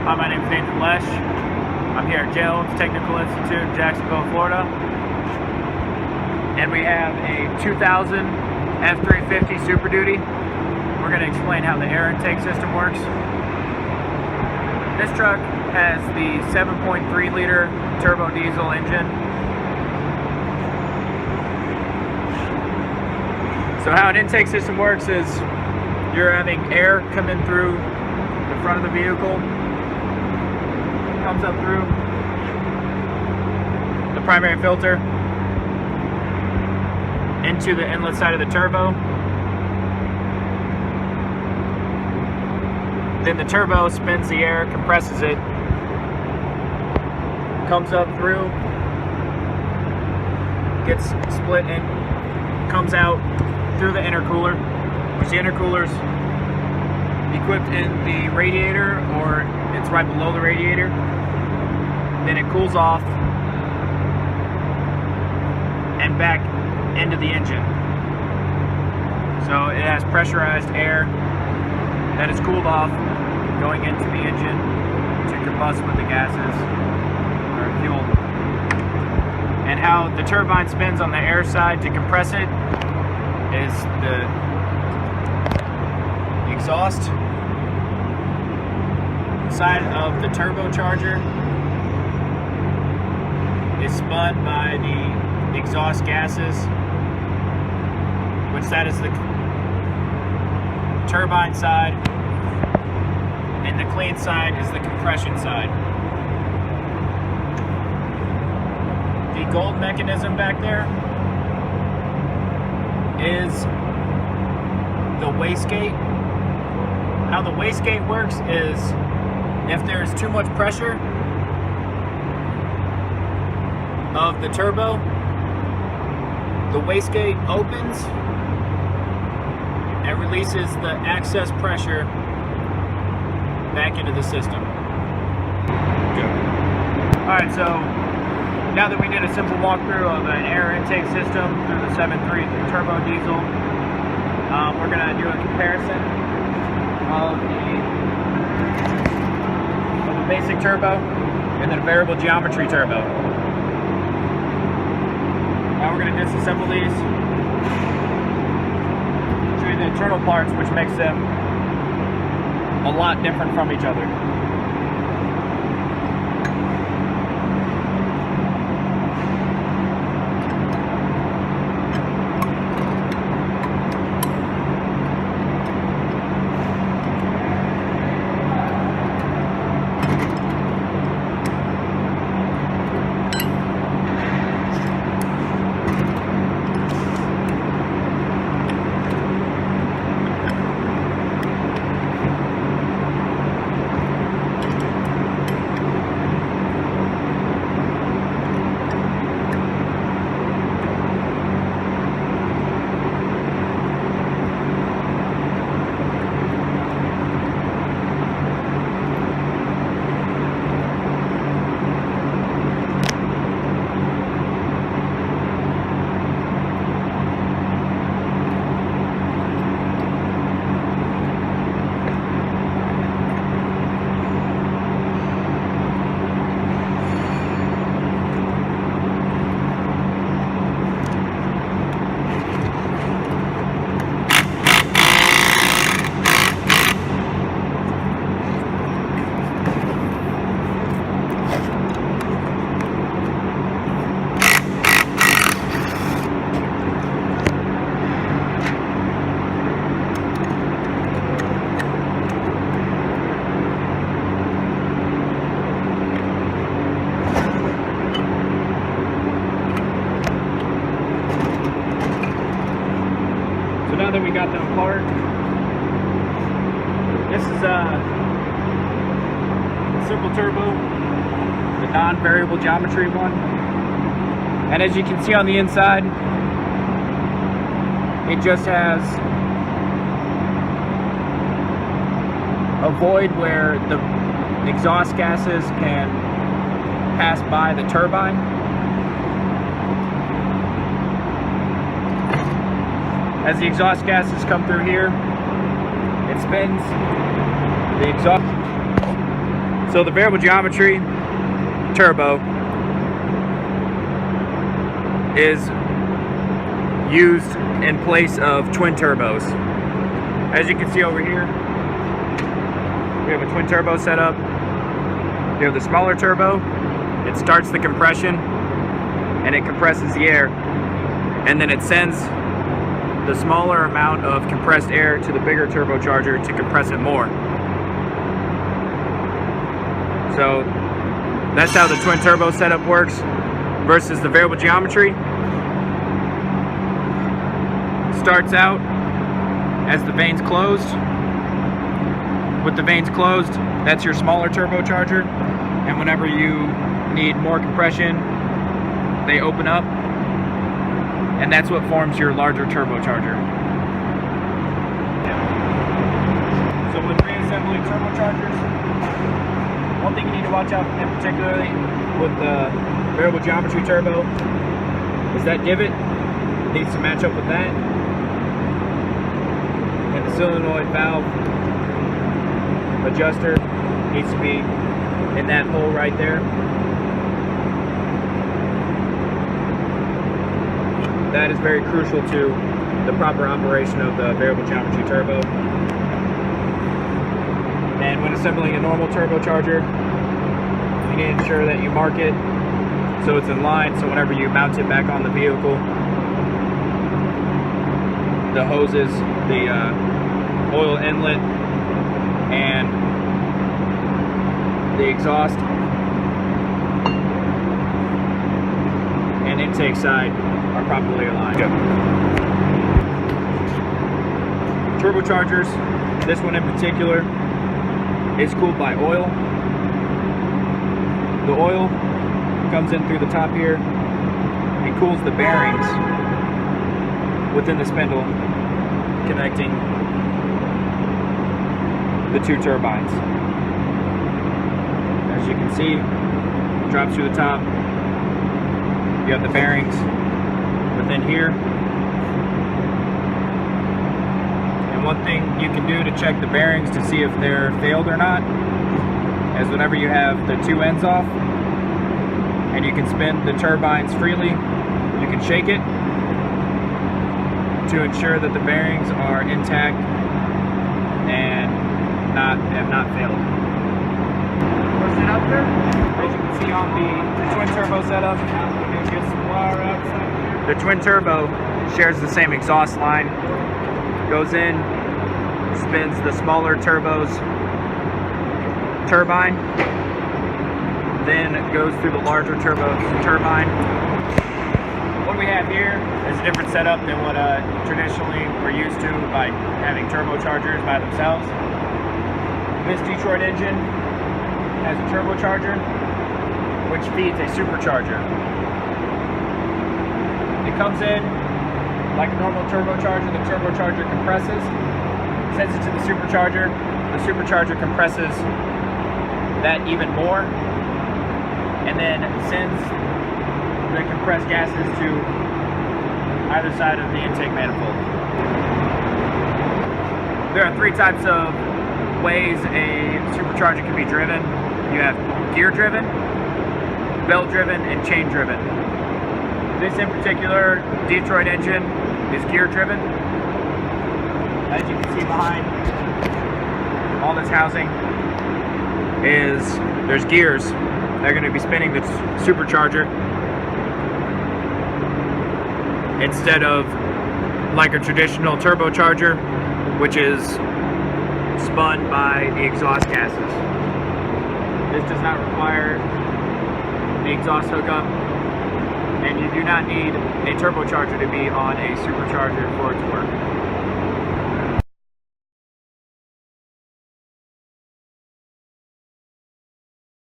Hi, my name is Nathan Lesh. I'm here at Jones Technical Institute in Jacksonville, Florida. And we have a 2000 F350 Super Duty. We're going to explain how the air intake system works. This truck has the 7.3 liter turbo diesel engine. So how an intake system works is you're having air coming through the front of the vehicle, comes up through the primary filter into the inlet side of the turbo. Then the turbo spins the air, compresses it, comes up through, gets split in, comes out through the intercooler, which the intercooler's equipped in the radiator, or it's right below the radiator. Then it cools off and back into the engine. So it has pressurized air that is cooled off going into the engine to combust with the gases or fuel. And how the turbine spins on the air side to compress it is the exhaust side of the turbocharger is spun by the exhaust gases, which that is the turbine side, and the clean side is the compression side. The gold mechanism back there is the wastegate. How the wastegate works is if there's too much pressure of the turbo, the wastegate opens and releases the excess pressure back into the system. Alright, so now that we did a simple walkthrough of an air intake system through the 7.3 turbo diesel, we're going to do a comparison of the basic turbo and then a variable geometry turbo. Now we're going to disassemble these, show you the internal parts, which makes them a lot different from each other. So now that we got them apart, this is a simple turbo, the non-variable geometry one. And as you can see on the inside, it just has a void where the exhaust gases can pass by the turbine. As the exhaust gases come through here, it spins the exhaust So the variable geometry turbo is used in place of twin turbos. As you can see over here, we have a twin turbo setup. We have the smaller turbo. It starts the compression and it compresses the air, and then it sends the smaller amount of compressed air to the bigger turbocharger to compress it more. So that's how the twin turbo setup works versus the variable geometry. Starts out as the vanes closed. With the vanes closed, that's your smaller turbocharger, and whenever you need more compression, they open up, and that's what forms your larger turbocharger. So with reassembling turbochargers, one thing you need to watch out in particularly with the variable geometry turbo is that divot needs to match up with that, and the solenoid valve adjuster needs to be in that hole right there. That is very crucial to the proper operation of the variable geometry turbo. And when assembling a normal turbocharger, you need to ensure that you mark it so it's in line, so whenever you mount it back on the vehicle, the hoses, the oil inlet, and the exhaust and intake side are properly aligned. Turbochargers, this one in particular, is cooled by oil. The oil comes in through the top here and cools the bearings within the spindle connecting the two turbines. As you can see, it drops through the top. You have the bearings within here. And one thing you can do to check the bearings to see if they're failed or not is whenever you have the two ends off and you can spin the turbines freely, you can shake it to ensure that the bearings are intact and have not failed. Push it up there. As you can see on the twin turbo setup, get some wire outside here. The twin turbo shares the same exhaust line. Goes in, spins the smaller turbo's turbine, then goes through the larger turbo's turbine. What we have here is a different setup than what traditionally we're used to by having turbochargers by themselves. This Detroit engine has a turbocharger which feeds a supercharger. It comes in like a normal turbocharger. The turbocharger compresses, sends it to the supercharger. The supercharger compresses that even more, and then sends the compressed gases to either side of the intake manifold. There are three types of ways a supercharger can be driven. You have gear driven, belt driven, and chain driven. This in particular Detroit engine is gear driven. As you can see behind all this housing there's gears. They're going to be spinning the supercharger instead of like a traditional turbocharger, which is spun by the exhaust gases. This does not require the exhaust hookup, and you do not need a turbocharger to be on a supercharger for it to work.